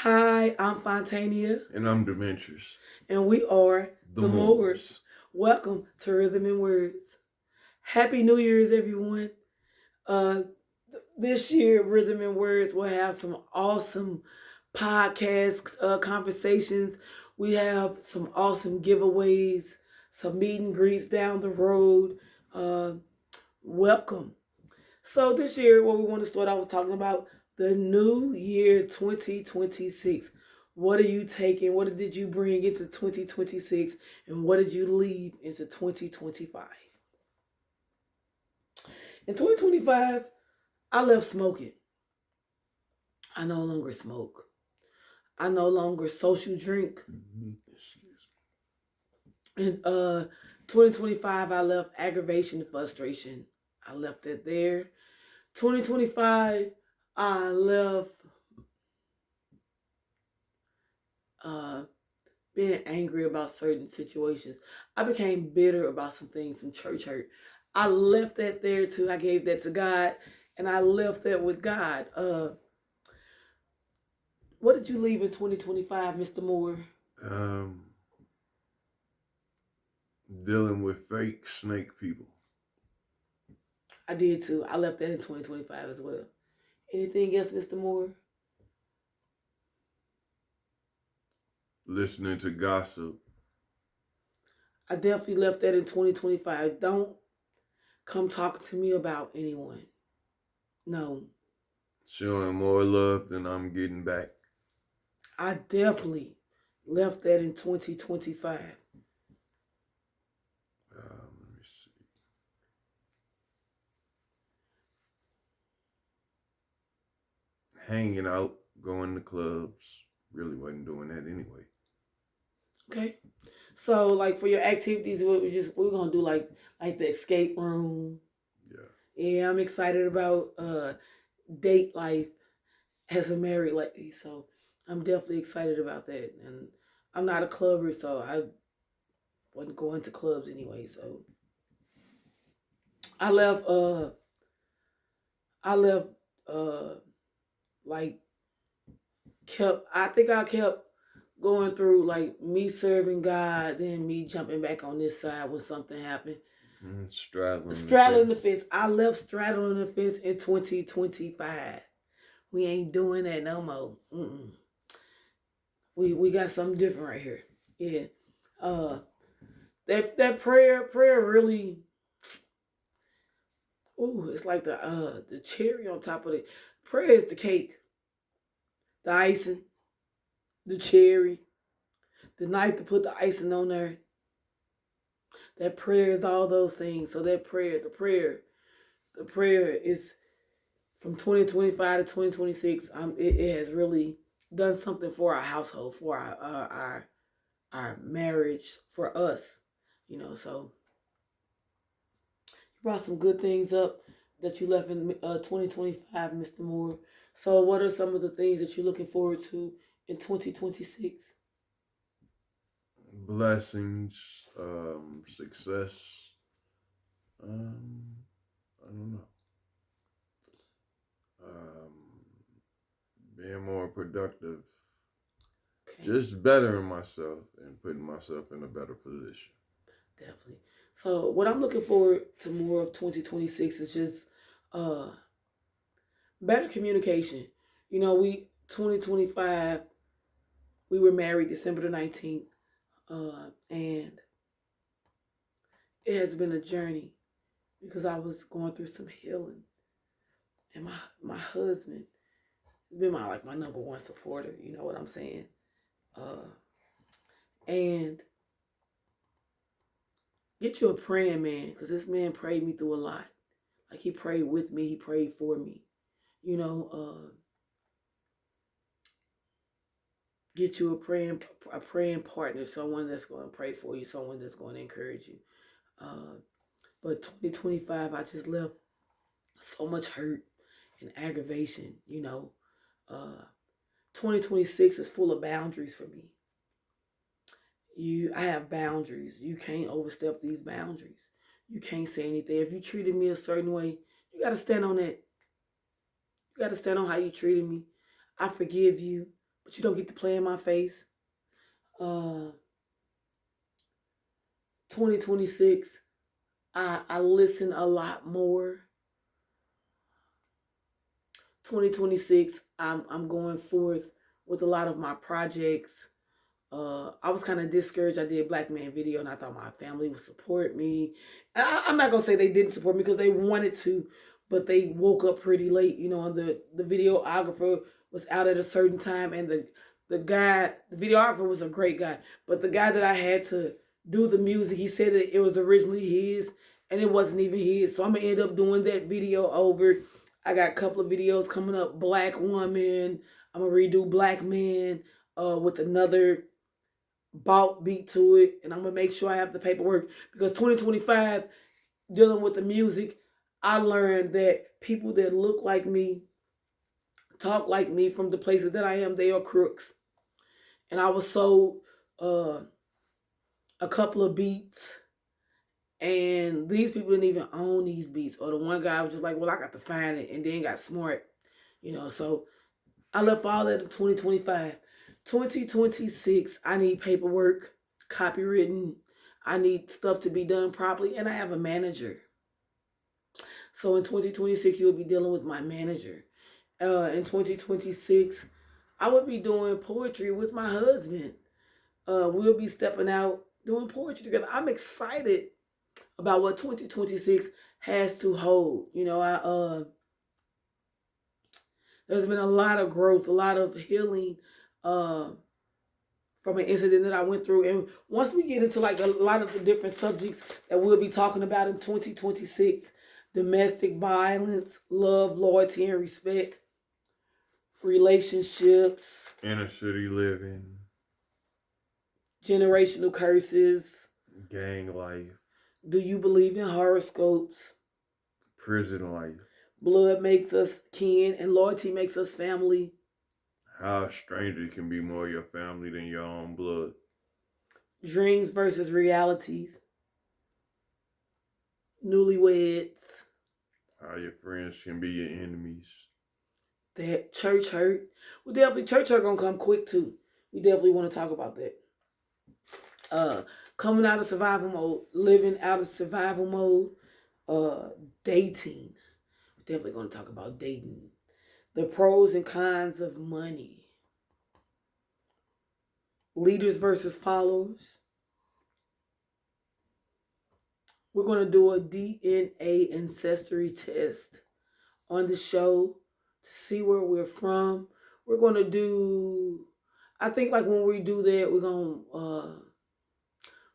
Hi, I'm Fontania, And I'm Demetrius. and we are The Moors. Welcome to Rhythm and Words. Happy New Year's, everyone. Uh, this year, Rhythm and Words will have some awesome podcast conversations. We have some awesome giveaways, some meet and greets down the road. Uh, welcome. So this year, what we want to start off talking about the new year 2026. What are you taking? What did you bring into 2026? And what did you leave into 2025? In 2025, I left smoking. I no longer smoke. I no longer social drink. In 2025, I left aggravation and frustration. I left it there. 2025, I left uh, being angry about certain situations. I became bitter about some things, some church hurt. I left that there too. I gave that to God, and I left that with God. What did you leave in 2025, Mr. Moore? Um, Dealing with fake snake people. I did too. I left that in 2025 as well. Anything else, Mr. Moore? Listening to gossip. I definitely left that in 2025. Don't come talk to me about anyone. No. Showing more love than I'm getting back. I definitely left that in 2025. Let me see. Hanging out, going to clubs. Really wasn't doing that anyway. Okay. So like for your activities, we're gonna do like the escape room. Yeah, I'm excited about date life as a married lady. So I'm definitely excited about that. And I'm not a clubber, so I wasn't going to clubs anyway. So I left I left uh like I think I kept going through like me serving God, then me jumping back on this side when something happened. Straddling the fence. I left straddling the fence in 2025. We ain't doing that no more. We got something different right here. Yeah. That prayer really. Ooh, it's like the cherry on top of it. Prayer is the cake, the icing, the cherry, the knife to put the icing on there. That prayer is all those things. So that the prayer is from 2025 to 2026. It has really done something for our household, for our marriage, for us. So you brought some good things up that you left in 2025, Mr. Moore. So what are some of the things that you're looking forward to in 2026? Blessings, success. I don't know. Being more productive. Okay. Just bettering myself and putting myself in a better position. Definitely. So what I'm looking forward to more of 2026 is just better communication. 2025 we were married December the 19th, and it has been a journey because I was going through some healing, and my husband has been my number one supporter. You know what I'm saying? And get you a praying man, because this man prayed me through a lot. Like he prayed with me, he prayed for me. Get you a praying partner, someone that's going to pray for you, someone that's going to encourage you. But 2025, I just left so much hurt and aggravation. 2026 is full of boundaries for me. I have boundaries. You can't overstep these boundaries. You can't say anything. If you treated me a certain way, you got to stand on that. You got to stand on how you treated me. I forgive you. but you don't get to play in my face. 2026, I listen a lot more. 2026, I'm going forth with a lot of my projects. I was kind of discouraged. I did Black Man video, and I thought my family would support me. And I'm not gonna say they didn't support me because they wanted to, but they woke up pretty late. And the videographer was out at a certain time, and the videographer was a great guy, but the guy that I had to do the music, he said that it was originally his, and it wasn't even his. So I'm gonna end up doing that video over. I got a couple of videos coming up. Black Woman. I'm gonna redo Black Man with another bought beat to it, and I'm gonna make sure I have the paperwork, because 2025, dealing with the music, I learned that people that look like me, talk like me from the places that I am, they are crooks. And I was sold a couple of beats, and these people didn't even own these beats. Or the one guy was just like, well, I got to find it, and then got smart. So I left all that in 2025. 2026, I need paperwork, copywritten. I need stuff to be done properly, and I have a manager. So in 2026, you'll be dealing with my manager. In 2026, I will be doing poetry with my husband. We'll be stepping out doing poetry together. I'm excited about what 2026 has to hold. There's been a lot of growth, a lot of healing from an incident that I went through. And once we get into like a lot of the different subjects that we'll be talking about in 2026, domestic violence, love, loyalty, and respect, relationships, inner city living, generational curses, gang life, do you believe in horoscopes, prison life, blood makes us kin and loyalty makes us family, how a stranger can be more your family than your own blood, dreams versus realities, newlyweds, how your friends can be your enemies, that church hurt. Church hurt gonna come quick too. We definitely want to talk about that. Coming out of survival mode, living out of survival mode, dating. We're definitely gonna talk about dating. The pros and cons of money. Leaders versus followers. We're gonna do a DNA ancestry test on the show to see where we're from. We're gonna do, I think like when we do that, we're gonna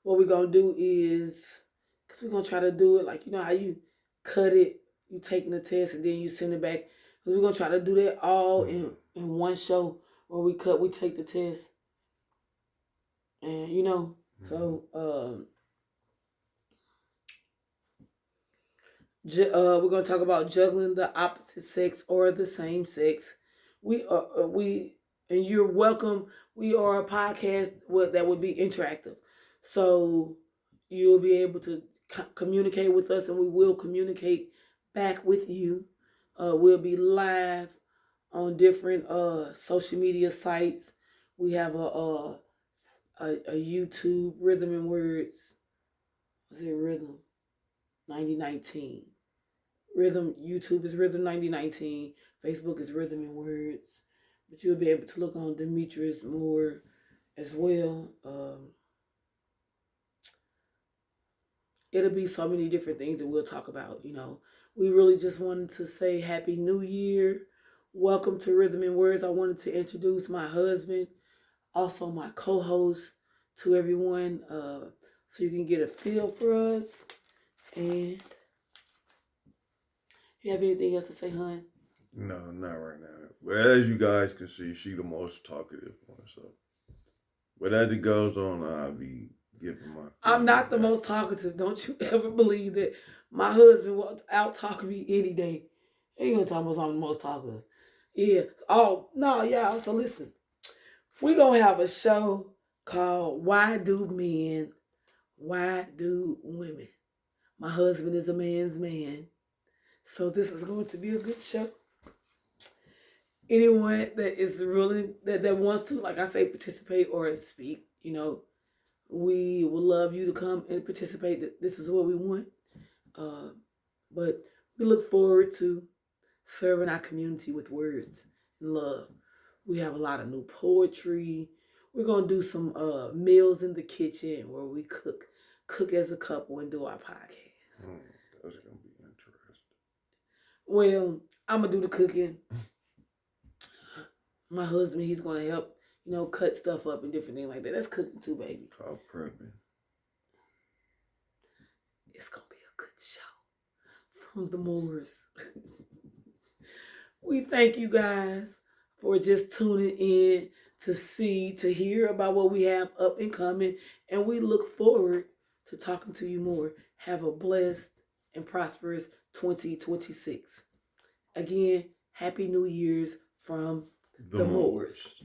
what we're gonna do is, because we're gonna try to do it like, how you cut it, you taking the test and then you send it back. We're gonna try to do that all in one show where we take the test. And so we're gonna talk about juggling the opposite sex or the same sex. And you're welcome. We are a podcast that would be interactive, so you'll be able to communicate with us, and we will communicate back with you. We'll be live on different social media sites. We have a YouTube, Rhythm and Words. Was it Rhythm 9019? Rhythm YouTube is Rhythm 9019. Facebook is Rhythm and Words. But you'll be able to look on Demetrius Moore as well. It'll be so many different things that we'll talk about. We really just wanted to say Happy New Year. Welcome to Rhythm and Words. I wanted to introduce my husband, also my co-host, to everyone, so you can get a feel for us. And you have anything else to say, hon? No, not right now. But as you guys can see, she the most talkative one. So, but as it goes on, I'll be giving my. I'm not the most talkative. Don't you ever believe that. My husband will out talk me any day. He ain't gonna talk about I'm the most talkative. Yeah. Oh no, y'all. So listen, we gonna have a show called Why Do Men? Why Do Women? My husband is a man's man, so this is going to be a good show. anyone that is willing that wants to, like I say, participate or speak, we would love you to come and participate. This is what we want. But we look forward to serving our community with words and love. We have a lot of new poetry. We're gonna do some meals in the kitchen where we cook as a couple and do our podcast. That's gonna be interesting. Well, I'm gonna do the cooking. My husband, he's gonna help, cut stuff up and different things like that. That's cooking too, baby. Called prepping. It's gonna be a good show from the Moors. We thank you guys for just tuning in to hear about what we have up and coming, and we look forward to talking to you more. Have a blessed and prosperous 2026. Again, Happy New Year's from the Moors.